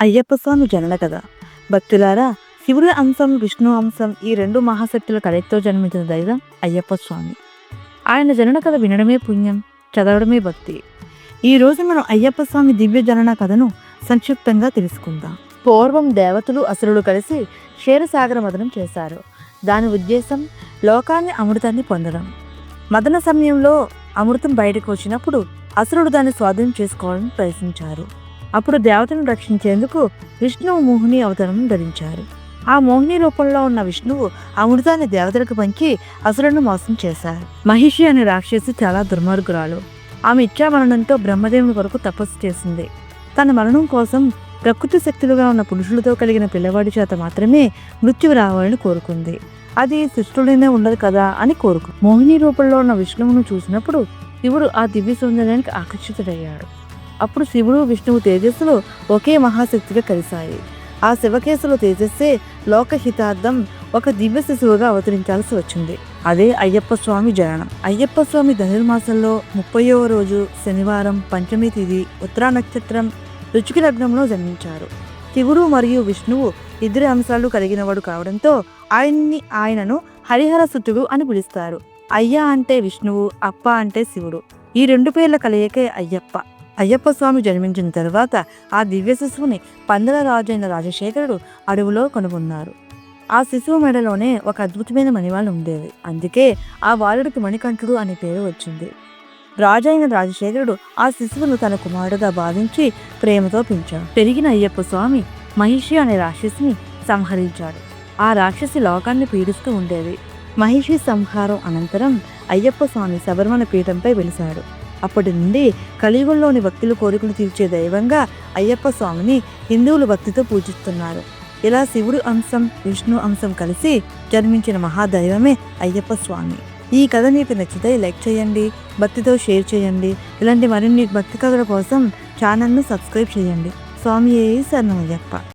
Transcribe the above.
అయ్యప్ప స్వామి జనన కథ. భక్తులారా, శివుడి అంశం విష్ణు అంశం ఈ రెండు మహాశక్తుల కలయికతో జన్మించిన దైవం అయ్యప్ప స్వామి. ఆయన జనన కథ వినడమే పుణ్యం, చదవడమే భక్తి. ఈ రోజు మనం అయ్యప్ప స్వామి దివ్య జనన కథను సంక్షిప్తంగా తెలుసుకుందాం. పూర్వం దేవతలు అసురులు కలిసి క్షీరసాగర మదనం చేశారు. దాని ఉద్దేశం లోకాన్ని అమృతాన్ని పొందడం. మదన సమయంలో అమృతం బయటకు వచ్చినప్పుడు అసురుడు దాన్ని స్వాధీనం చేసుకోవాలని ప్రయత్నించారు. అప్పుడు దేవతను రక్షించేందుకు విష్ణువు మోహిని అవతారం ధరించారు. ఆ మోహిని రూపంలో ఉన్న విష్ణువు అమృతాన్ని దేవతలకు పంచి అసురులను మోసం చేశారు. మహిషి అనే రాక్షసి చాలా దుర్మార్గురాలు. ఆమె ఇచ్చామరణంతో బ్రహ్మదేవుని కొరకు తపస్సు చేసింది. తన మరణం కోసం ప్రకృతి శక్తులుగా ఉన్న పురుషులతో కలిగిన పిల్లవాడి చేత మాత్రమే మృత్యువు రావాలని కోరుకుంది. అది సృష్టిలోనే ఉండదు కదా అని మోహిని రూపంలో ఉన్న విష్ణువును చూసినప్పుడు శివుడు ఆ దివ్య సౌందర్యానికి ఆకర్షితుడయ్యాడు. అప్పుడు శివుడు విష్ణువు తేజస్సులు ఒకే మహాశక్తిగా కలిశాయి. ఆ శివకేశుల తేజస్సే లోకహితార్థం ఒక దివ్య శిశువుగా అవతరించాల్సి వచ్చింది. అదే అయ్యప్ప స్వామి జననం. అయ్యప్ప స్వామి ధనుర్మాసంలో 30వ రోజు శనివారం పంచమి తిథి ఉత్తరా నక్షత్రం రుచికి లగ్నంలో జన్మించారు. శివుడు మరియు విష్ణువు ఇద్దరి అంశాలు కలిగినవాడు కావడంతో ఆయనను హరిహర సుతుడు అని పిలుస్తారు. అయ్య అంటే విష్ణువు, అప్ప అంటే శివుడు. ఈ రెండు పేర్ల కలయికే అయ్యప్ప. అయ్యప్ప స్వామి జన్మించిన తరువాత ఆ దివ్య శిశువుని పందల రాజైన రాజశేఖరుడు అడవిలో కనుగొన్నారు. ఆ శిశువు మెడలోనే ఒక అద్భుతమైన మణివాళం ఉండేది. అందుకే ఆ బాలుడికి మణికంఠుడు అనే పేరు వచ్చింది. రాజైన రాజశేఖరుడు ఆ శిశువును తన కుమారుడుగా భావించి ప్రేమతో పెంచాడు. పెరిగిన అయ్యప్ప స్వామి మహిషి అనే రాక్షసిని సంహరించాడు. ఆ రాక్షసి లోకాన్ని పీడిస్తూ ఉండేది. మహిషి సంహారం అనంతరం అయ్యప్ప స్వామి శబరిమల పీఠంపై వెలిశాడు. అప్పటి నుండి కలియుగంలోని భక్తుల కోరికలు తీర్చే దైవంగా అయ్యప్ప స్వామిని హిందువులు భక్తితో పూజిస్తున్నారు. ఇలా శివుడు అంశం విష్ణు అంశం కలిసి జన్మించిన మహాదైవమే అయ్యప్ప స్వామి. ఈ కథ మీకు నచ్చితే లైక్ చేయండి, భక్తితో షేర్ చేయండి. ఇలాంటి మరిన్ని భక్తి కథల కోసం ఛానల్ను సబ్స్క్రైబ్ చేయండి. స్వామియే శరణమయ్యప్ప.